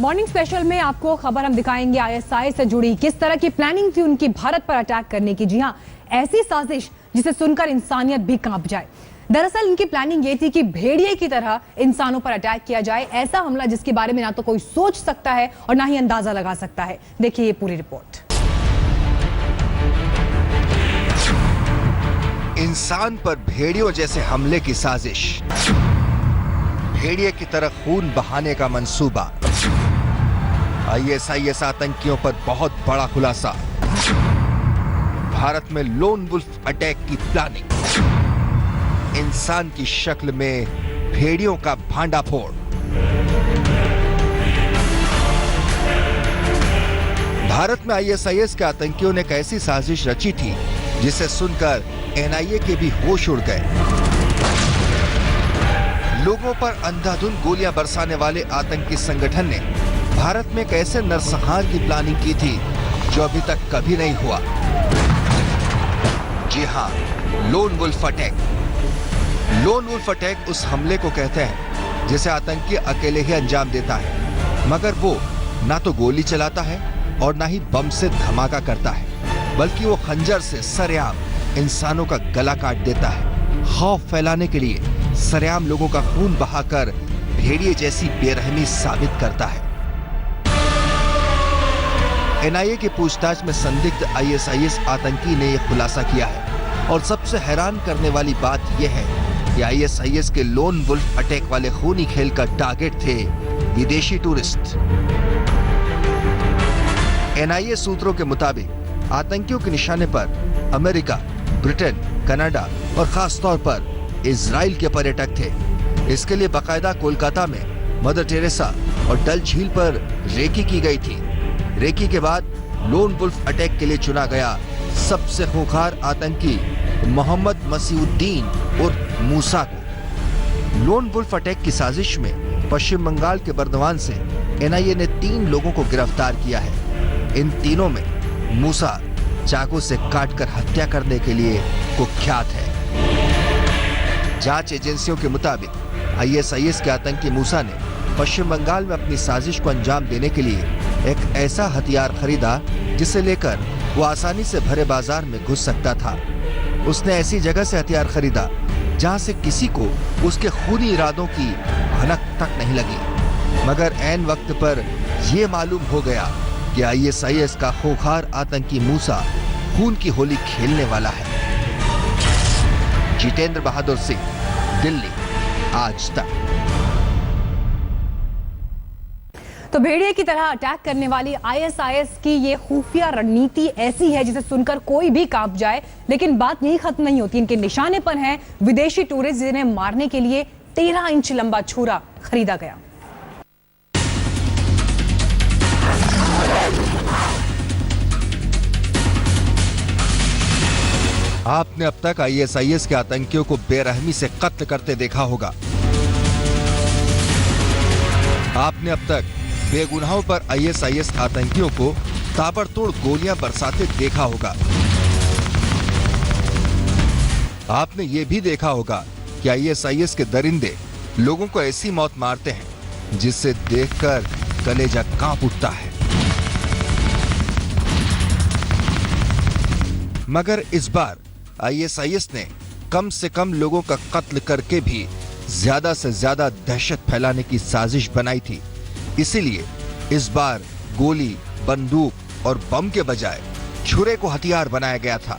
Morning special में आपको खबर हम दिखाएंगे आईएसआई से जुड़ी किस तरह की प्लानिंग थी उनकी भारत पर अटैक करने की। जी हां, ऐसी साजिश जिसे सुनकर इंसानियत भी कांप जाए। दरअसल इनकी प्लानिंग ये थी कि भेड़िए की तरह इंसानों पर अटैक किया जाए, ऐसा हमला जिसके बारे में ना तो कोई सोच सकता है और ना ही अंदाजा लगा सकता है। देखिए ये पूरी रिपोर्ट। इंसान पर भेड़ियों जैसे हमले की साजिश, भेड़िए की तरह खून बहाने का मंसूबा, आईएसआईएस आतंकियों पर बहुत बड़ा खुलासा, भारत में लोन वुल्फ अटैक की प्लानिंग, इंसान की शक्ल में भेड़ियों का भांडाफोड़। भारत में आईएसआईएस के आतंकियों ने एक ऐसी साजिश रची थी जिसे सुनकर एनआईए के भी होश उड़ गए। लोगों पर अंधाधुंध गोलियां बरसाने वाले आतंकी संगठन ने भारत में एक ऐसे नरसंहार की प्लानिंग की थी जो अभी तक कभी नहीं हुआ। जी हां, lone wolf attack. Lone wolf attack उस हमले को कहते हैं जिसे आतंकी अकेले ही अंजाम देता है, मगर वो ना तो गोली चलाता है और ना ही बम से धमाका करता है, बल्कि वो खंजर से सरेआम इंसानों का गला काट देता है। खौफ फैलाने के लिए सरेआम लोगों का खून बहाकर भेड़िए जैसी बेरहमी साबित करता है। एनआईए की पूछताछ में संदिग्ध आईएसआईएस आतंकी ने यह खुलासा किया है और सबसे हैरान करने वाली बात यह है कि आईएसआईएस के लोन वुल्फ अटैक वाले खूनी खेल का टारगेट थे विदेशी टूरिस्ट। एनआईए सूत्रों के मुताबिक आतंकियों के निशाने पर अमेरिका, ब्रिटेन, कनाडा और खास तौर पर इजराइल के पर्यटक थे। इसके लिए बाकायदा कोलकाता में मदर टेरेसा और डल झील पर रेकी की गई थी। रेकी के बाद लोन वुल्फ अटैक के लिए चुना गया सबसे खूंखार आतंकी मोहम्मद मसीउद्दीन उर्फ मूसा को। लोन वुल्फ अटैक की साजिश में पश्चिम बंगाल के बर्दवान से एनआईए ने 3 लोगों को गिरफ्तार किया है। इन तीनों में मूसा चाकू से काटकर हत्या करने के लिए कुख्यात है। जांच एजेंसियों के मुताबिक आईएसआईएस के आतंकी मूसा ने पश्चिम बंगाल में अपनी साजिश को अंजाम देने के लिए एक ऐसा हथियार खरीदा जिसे लेकर वो आसानी से भरे बाजार में घुस सकता था। उसने ऐसी जगह से हथियार खरीदा जहां से किसी को उसके खूनी इरादों की भनक तक नहीं लगी, मगर ऐन वक्त पर यह मालूम हो गया कि आईएसआईएस का खूंखार आतंकी मूसा खून की होली खेलने वाला है। जितेंद्र बहादुर सिंह, दिल्ली, आज तक। तो भेड़िए की तरह अटैक करने वाली आईएसआईएस की ये खुफिया रणनीति ऐसी है जिसे सुनकर कोई भी कांप जाए। लेकिन बात यही खत्म नहीं होती। इनके निशाने पर हैं विदेशी टूरिस्ट जिन्हें मारने के लिए 13 इंच लंबा छुरा खरीदा गया। आपने अब तक आईएसआईएस के आतंकियों को बेरहमी से कत्ल करते देखा होगा। आपने अब तक बेगुनाहों पर आईएसआईएस आतंकियों को ताबड़तोड़ गोलियां बरसाते देखा होगा। आपने ये भी देखा होगा कि आईएसआईएस के दरिंदे लोगों को ऐसी मौत मारते हैं जिससे देखकर कलेजा कांप उठता है। मगर इस बार आईएसआईएस ने कम से कम लोगों का कत्ल करके भी ज्यादा से ज्यादा दहशत फैलाने की साजिश बनाई थी। इसीलिए इस बार गोली, बंदूक और बम के बजाय छुरे को हथियार बनाया गया था।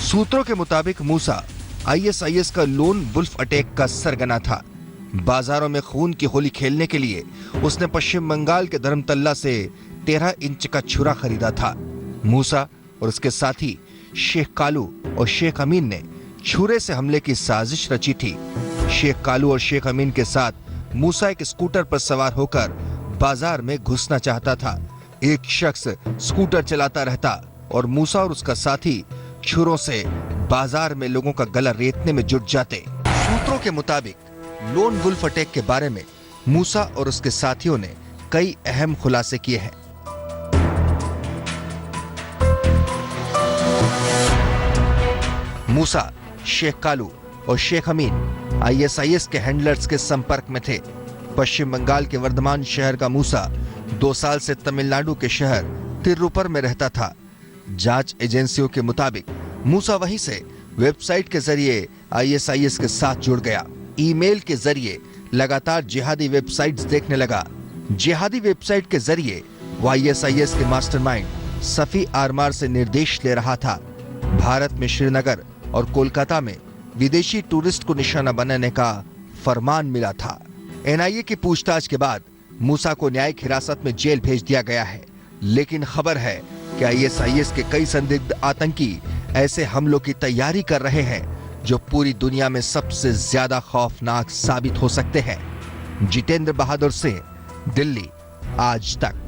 सूत्रों के मुताबिक मूसा आईएसआईएस का लोन वुल्फ अटैक का सरगना था। बाजारों में खून की होली खेलने के लिए उसने पश्चिम बंगाल के धर्मतल्ला से 13 इंच का छुरा खरीदा था। मूसा और उसके साथी शेख कालू और शेख अमीन ने छुरे से हमले की साजिश रची थी। शेख कालू और शेख अमीन के साथ मूसा एक स्कूटर पर सवार होकर बाजार में घुसना चाहता था। एक शख्स स्कूटर चलाता रहता और मूसा और उसका साथी छुरों से बाजार में लोगों का गला रेतने में जुट जाते। सूत्रों के मुताबिक लोन वुल्फ अटैक के बारे में मूसा और उसके साथियों ने कई अहम खुलासे किए हैं। मूसा, शेख कालू और शेख अमीन आईएसआईएस के हैंडलर्स के संपर्क में थे। पश्चिम बंगाल के वर्धमान शहर का मूसा 2 साल से तमिलनाडु के शहर तिरुपर में रहता था। जांच एजेंसियों के मुताबिक मूसा वहीं से वेबसाइट के जरिए आईएसआईएस के साथ जुड़ गया। ईमेल के जरिए लगातार जिहादी वेबसाइट्स देखने लगा। जिहादी वेबसाइट के जरिए वो आईएसआईएस के मास्टरमाइंड सफी आरमार से निर्देश ले रहा था। भारत में श्रीनगर और कोलकाता में विदेशी टूरिस्ट को निशाना बनाने का फरमान मिला था। एनआईए की पूछताछ के बाद मूसा को न्यायिक हिरासत में जेल भेज दिया गया है, लेकिन खबर है कि आईएसआईएस के कई संदिग्ध आतंकी ऐसे हमलों की तैयारी कर रहे हैं जो पूरी दुनिया में सबसे ज्यादा खौफनाक साबित हो सकते हैं। जितेंद्र बहादुर सिंह, दिल्ली, आज तक।